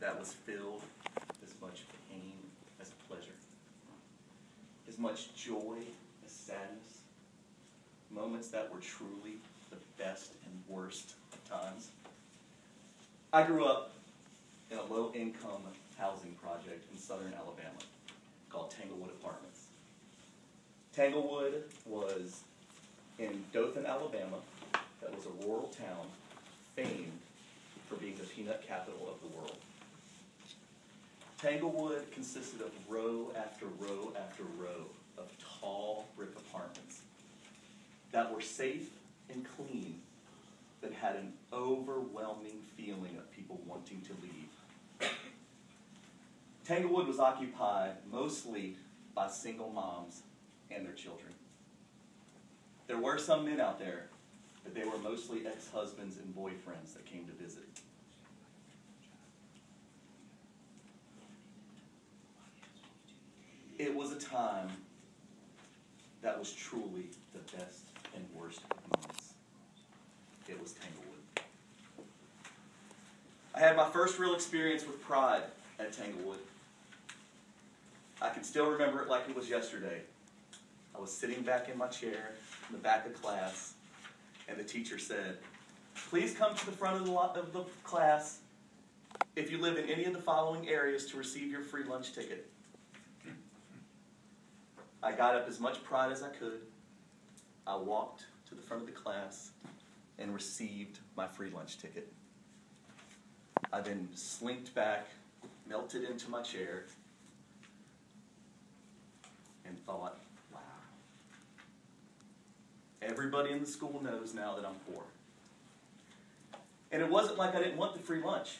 that was filled as much pain as pleasure, as much joy as sadness, moments that were truly the best and worst of times. I grew up in a low-income housing project in southern Alabama called Tanglewood Apartments. Tanglewood was in Dothan, Alabama. That was a rural town famed for being the peanut capital of the world. Tanglewood consisted of row after row after row of tall brick apartments that were safe and clean, but had an overwhelming feeling of people wanting to leave. Tanglewood was occupied mostly by single moms and their children. There were some men out there, but they were mostly ex-husbands and boyfriends that came to visit. It was a time that was truly the best and worst moments. It was Tanglewood. I had my first real experience with pride at Tanglewood. I can still remember it like it was yesterday. I was sitting back in my chair in the back of class, and the teacher said, "Please come to the front of the class if you live in any of the following areas to receive your free lunch ticket." I got up as much pride as I could. I walked to the front of the class and received my free lunch ticket. I then slinked back, melted into my chair, and thought, wow. Everybody in the school knows now that I'm poor. And it wasn't like I didn't want the free lunch.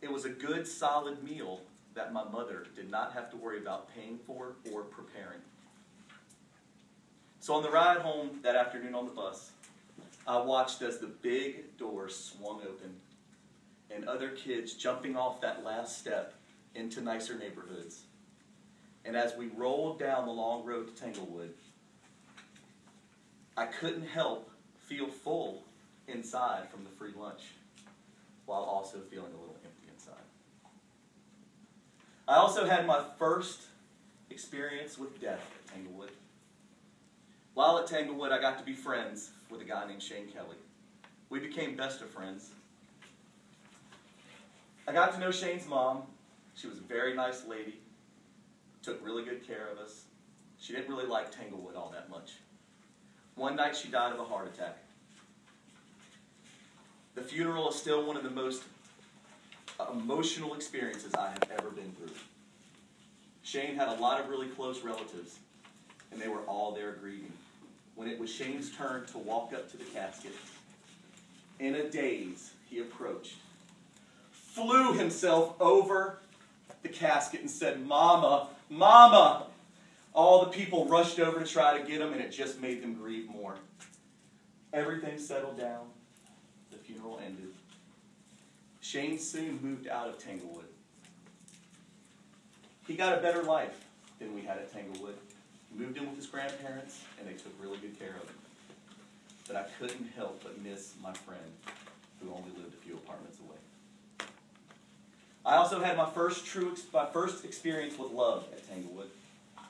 It was a good, solid meal that my mother did not have to worry about paying for or preparing. So on the ride home that afternoon on the bus, I watched as the big doors swung open and other kids jumping off that last step into nicer neighborhoods. And as we rolled down the long road to Tanglewood, I couldn't help feel full inside from the free lunch, while also feeling a little empty inside. I also had my first experience with death at Tanglewood. While at Tanglewood, I got to be friends with a guy named Shane Kelly. We became best of friends. I got to know Shane's mom. She was a very nice lady, took really good care of us. She didn't really like Tanglewood all that much. One night she died of a heart attack. The funeral is still one of the most emotional experiences I have ever been through. Shane had a lot of really close relatives, and they were all there grieving. When it was Shane's turn to walk up to the casket, in a daze, he approached, flew himself over the casket and said, "Mama, Mama!" All the people rushed over to try to get him, and it just made them grieve more. Everything settled down. The funeral ended. Shane soon moved out of Tanglewood. He got a better life than we had at Tanglewood. He moved in with his grandparents, and they took really good care of him. But I couldn't help but miss my friend who only lived a few apartments away. I also had my first experience with love at Tanglewood.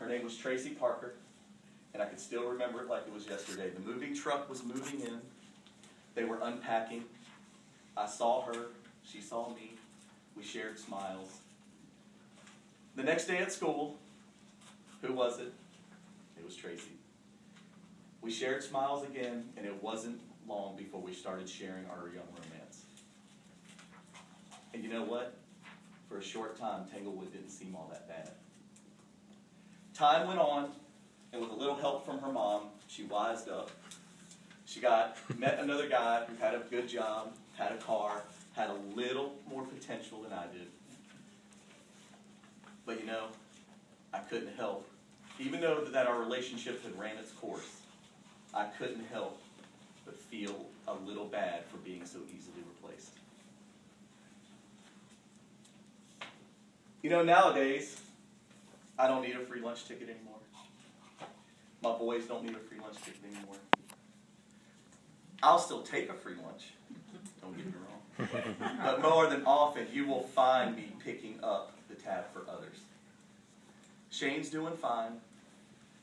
Her name was Tracy Parker, and I can still remember it like it was yesterday. The moving truck was moving in. They were unpacking. I saw her. She saw me. We shared smiles. The next day at school, who was it? It was Tracy. We shared smiles again, and it wasn't long before we started sharing our young romance. And you know what? For a short time, Tanglewood didn't seem all that bad. Time went on, and with a little help from her mom, she wised up. She met another guy who had a good job, had a car, had a little more potential than I did. But you know, I couldn't help. Even though that our relationship had ran its course, I couldn't help but feel a little bad for being so easily replaced. You know, nowadays, I don't need a free lunch ticket anymore. My boys don't need a free lunch ticket anymore. I'll still take a free lunch, don't get me wrong. But more than often, you will find me picking up the tab for others. Shane's doing fine.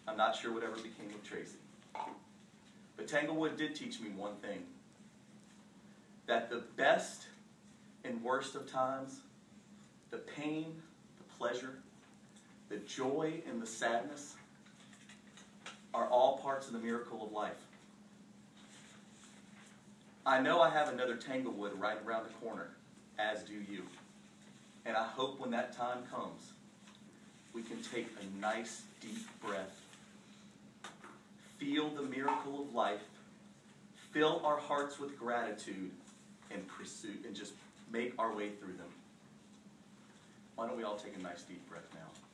I'm not sure whatever became of Tracy. But Tanglewood did teach me one thing. That the best and worst of times, the pain, the pleasure, the joy and the sadness are all parts of the miracle of life. I know I have another Tanglewood right around the corner, as do you. And I hope when that time comes, we can take a nice deep breath, feel the miracle of life, fill our hearts with gratitude, and pursue, and just make our way through them. Why don't we all take a nice deep breath now?